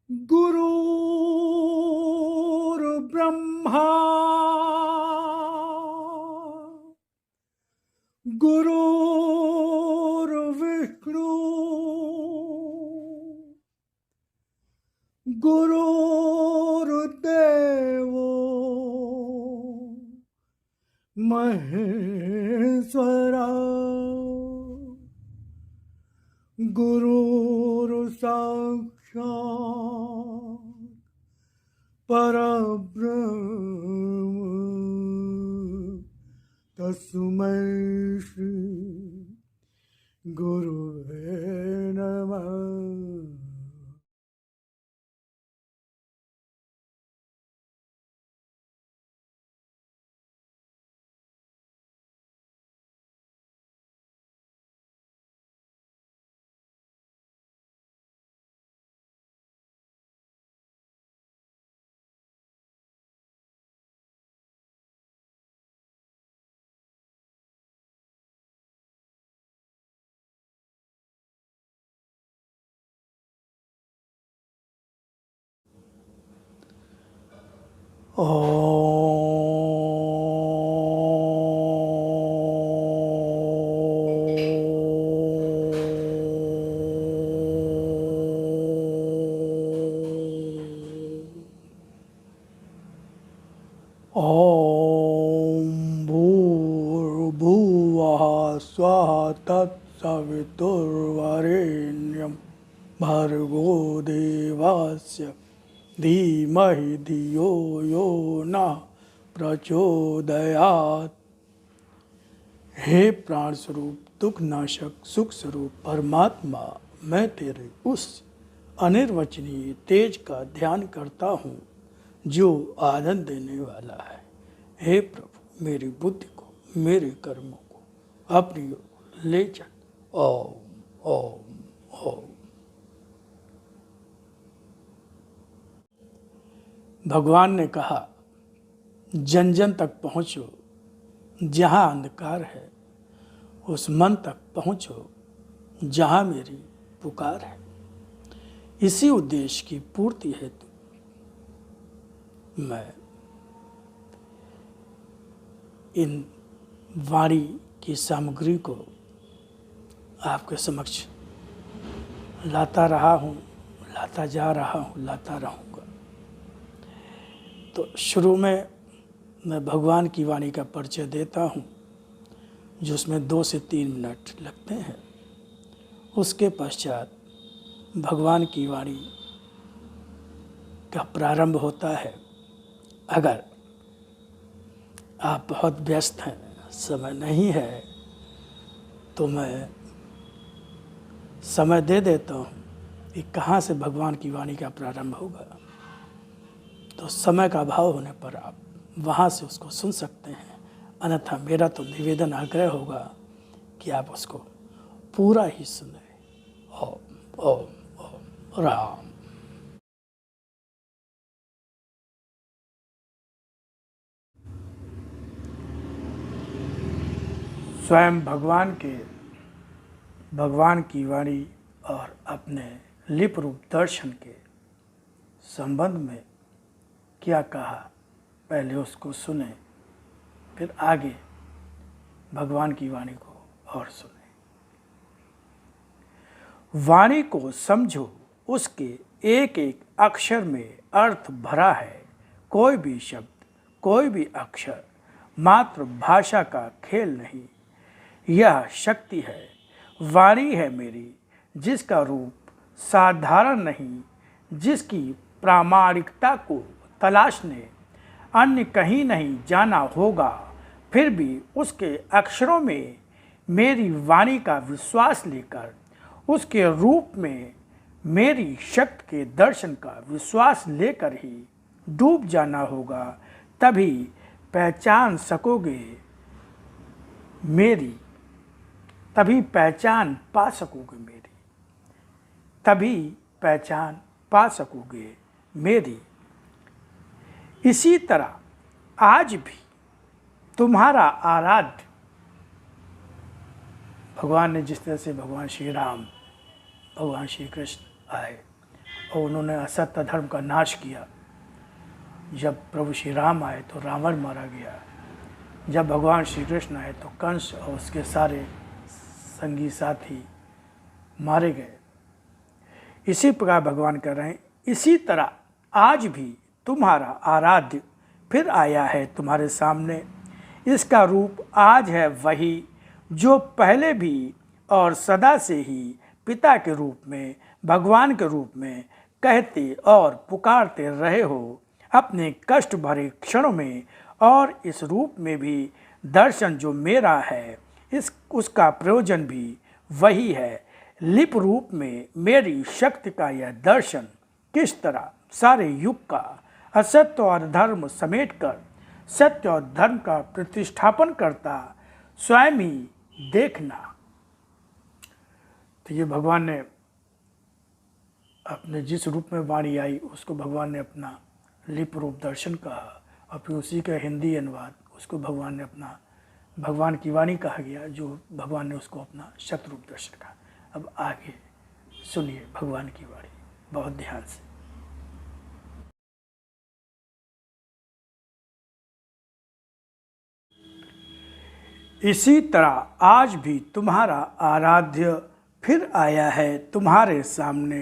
गुरुर्ब्रह्मा गुरुर्विष्णु गुरुर्देवो महेश्वरा गुरुर्साक्षात् परब्रह्म तस्मै श्री गुरुवे नमः। ॐ भूर्भुवः स्वः तत्सवितुर्वरेण्यं भर्गो देवस्य धीमहि धियो यो नः प्रचोदयात्। हे प्राण स्वरूप, दुख नाशक, सुख स्वरूप परमात्मा, मैं तेरे उस अनिर्वचनीय तेज का ध्यान करता हूँ जो आनंद देने वाला है। हे प्रभु, मेरी बुद्धि को, मेरे कर्मों को अपनी ओर ले चल। ओम ओम ओम। भगवान ने कहा, जन जन तक पहुँचो, जहाँ अंधकार है, उस मन तक पहुँचो जहाँ मेरी पुकार है। इसी उद्देश्य की पूर्ति हेतु मैं इन वाणी की सामग्री को आपके समक्ष लाता रहा हूँ, लाता जा रहा हूँ, लाता रहूँगा। तो शुरू में मैं भगवान की वाणी का परिचय देता हूँ, जो उसमें 2 से 3 मिनट लगते हैं। उसके पश्चात भगवान की वाणी का प्रारंभ होता है। अगर आप बहुत व्यस्त हैं, समय नहीं है, तो मैं समय दे देता हूँ कि कहाँ से भगवान की वाणी का प्रारंभ होगा। तो समय का अभाव होने पर आप वहाँ से उसको सुन सकते हैं, अन्यथा मेरा तो निवेदन आग्रह होगा कि आप उसको पूरा ही सुने। ओम ओम ओम राम। स्वयं भगवान की वाणी और अपने लिप रूप दर्शन के संबंध में क्या कहा, पहले उसको सुने, फिर आगे भगवान की वाणी को और सुने। वाणी को समझो, उसके एक एक अक्षर में अर्थ भरा है। कोई भी शब्द, कोई भी अक्षर मात्र भाषा का खेल नहीं, यह शक्ति है। वाणी है मेरी, जिसका रूप साधारण नहीं, जिसकी प्रामाणिकता को तलाशने अन्य कहीं नहीं जाना होगा। फिर भी उसके अक्षरों में मेरी वाणी का विश्वास लेकर, उसके रूप में मेरी शक्ति के दर्शन का विश्वास लेकर ही डूब जाना होगा। तभी पहचान सकोगे मेरी, तभी पहचान पा सकोगे मेरी, तभी पहचान पा सकोगे मेरी। इसी तरह आज भी तुम्हारा आराध्य भगवान ने जिस तरह से भगवान श्री राम, भगवान श्री कृष्ण आए, और उन्होंने असत्य धर्म का नाश किया। जब प्रभु श्री राम आए तो रावण मारा गया। जब भगवान श्री कृष्ण आए तो कंस और उसके सारे संगी साथी मारे गए। इसी प्रकार भगवान कह रहे हैं, इसी तरह आज भी तुम्हारा आराध्य फिर आया है तुम्हारे सामने। इसका रूप आज है वही जो पहले भी और सदा से ही पिता के रूप में, भगवान के रूप में कहते और पुकारते रहे हो अपने कष्ट भरे क्षणों में। और इस रूप में भी दर्शन जो मेरा है उसका प्रयोजन भी वही है। लिप रूप में मेरी शक्ति का यह दर्शन किस तरह सारे युग का असत्य और धर्म समेटकर सत्य और धर्म का प्रतिष्ठापन करता स्वयं ही देखना। तो ये भगवान ने अपने जिस रूप में वाणी आई उसको भगवान ने अपना लिप रूप दर्शन कहा, और फिर उसी का हिंदी अनुवाद उसको भगवान ने अपना भगवान की वाणी कहा गया, जो भगवान ने उसको अपना शक्ति रूप दर्शन कहा। अब आगे सुनिए भगवान की वाणी बहुत ध्यान से। इसी तरह आज भी तुम्हारा आराध्य फिर आया है तुम्हारे सामने।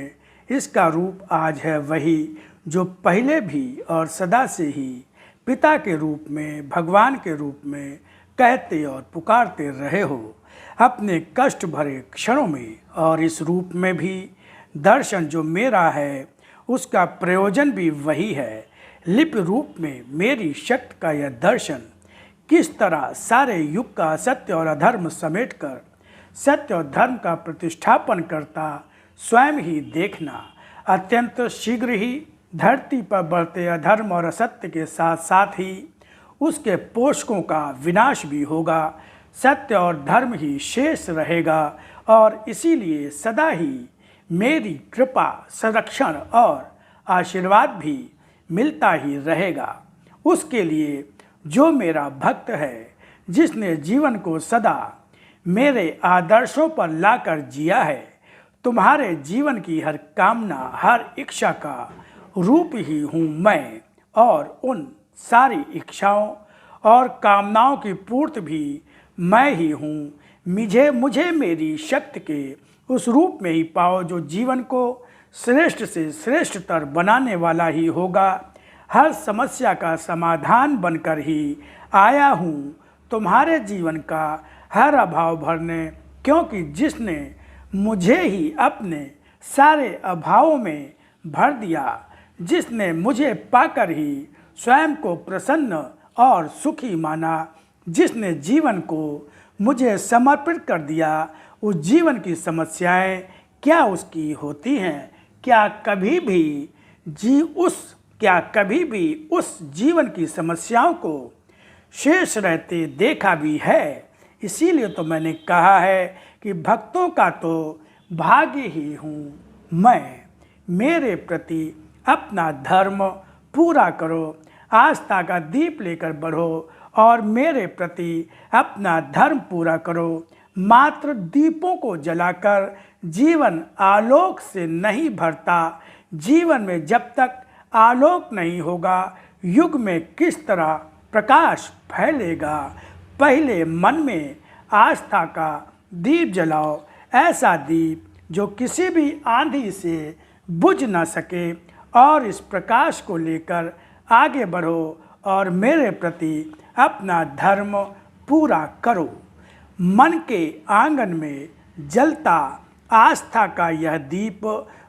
इसका रूप आज है वही जो पहले भी और सदा से ही पिता के रूप में, भगवान के रूप में कहते और पुकारते रहे हो अपने कष्ट भरे क्षणों में। और इस रूप में भी दर्शन जो मेरा है उसका प्रयोजन भी वही है। लिप रूप में मेरी शक्ति का यह दर्शन किस तरह सारे युग का सत्य और अधर्म समेटकर सत्य और धर्म का प्रतिष्ठापन करता स्वयं ही देखना। अत्यंत शीघ्र ही धरती पर बढ़ते अधर्म और असत्य के साथ साथ ही उसके पोषकों का विनाश भी होगा। सत्य और धर्म ही शेष रहेगा और इसीलिए सदा ही मेरी कृपा, संरक्षण और आशीर्वाद भी मिलता ही रहेगा। उसके लिए जो मेरा भक्त है, जिसने जीवन को सदा मेरे आदर्शों पर लाकर जिया है, तुम्हारे जीवन की हर कामना, हर इच्छा का रूप ही हूँ मैं। और उन सारी इच्छाओं और कामनाओं की पूर्ति भी मैं ही हूँ। मुझे मेरी शक्ति के उस रूप में ही पाओ जो जीवन को श्रेष्ठ से श्रेष्ठतर बनाने वाला ही होगा। हर समस्या का समाधान बनकर ही आया हूँ तुम्हारे जीवन का हर अभाव भरने, क्योंकि जिसने मुझे ही अपने सारे अभावों में भर दिया, जिसने मुझे पाकर ही स्वयं को प्रसन्न और सुखी माना, जिसने जीवन को मुझे समर्पित कर दिया, उस जीवन की समस्याएं क्या उसकी होती हैं? क्या कभी भी उस जीवन की समस्याओं को शेष रहते देखा भी है? इसीलिए तो मैंने कहा है कि भक्तों का तो भाग्य ही हूँ मैं। मेरे प्रति अपना धर्म पूरा करो, आस्था का दीप लेकर बढ़ो और मेरे प्रति अपना धर्म पूरा करो। मात्र दीपों को जलाकर जीवन आलोक से नहीं भरता। जीवन में जब तक आलोक नहीं होगा, युग में किस तरह प्रकाश फैलेगा? पहले मन में आस्था का दीप जलाओ, ऐसा दीप जो किसी भी आंधी से बुझ न सके, और इस प्रकाश को लेकर आगे बढ़ो और मेरे प्रति अपना धर्म पूरा करो। मन के आंगन में जलता आस्था का यह दीप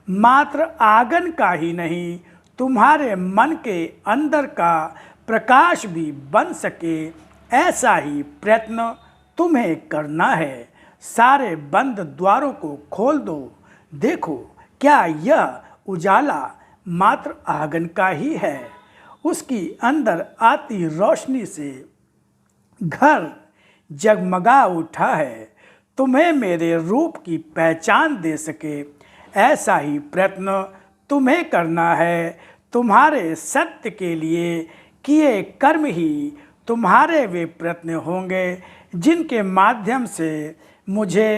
मात्र आंगन का ही नहीं, तुम्हारे मन के अंदर का प्रकाश भी बन सके, ऐसा ही प्रयत्न तुम्हें करना है। सारे बंद द्वारों को खोल दो। देखो क्या यह उजाला मात्र आंगन का ही है? उसकी अंदर आती रोशनी से घर जगमगा उठा है। तुम्हें मेरे रूप की पहचान दे सके, ऐसा ही प्रयत्न तुम्हें करना है। तुम्हारे सत्य के लिए किए कर्म ही तुम्हारे वे प्रयत्न होंगे जिनके माध्यम से मुझे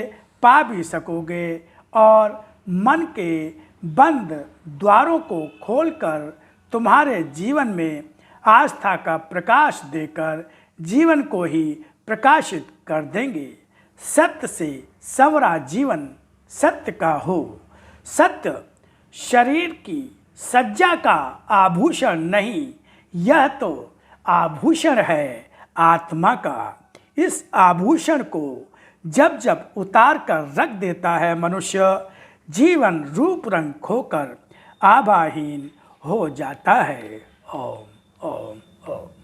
पा भी सकोगे और मन के बंद द्वारों को खोलकर तुम्हारे जीवन में आस्था का प्रकाश देकर जीवन को ही प्रकाशित कर देंगे। सत्य से संवरा जीवन सत्य का हो। सत्य शरीर की सज्जा का आभूषण नहीं, यह तो आभूषण है आत्मा का। इस आभूषण को जब जब उतार कर रख देता है मनुष्य, जीवन रूप रंग खोकर आभाहीन हो जाता है। ओम ओम ओम।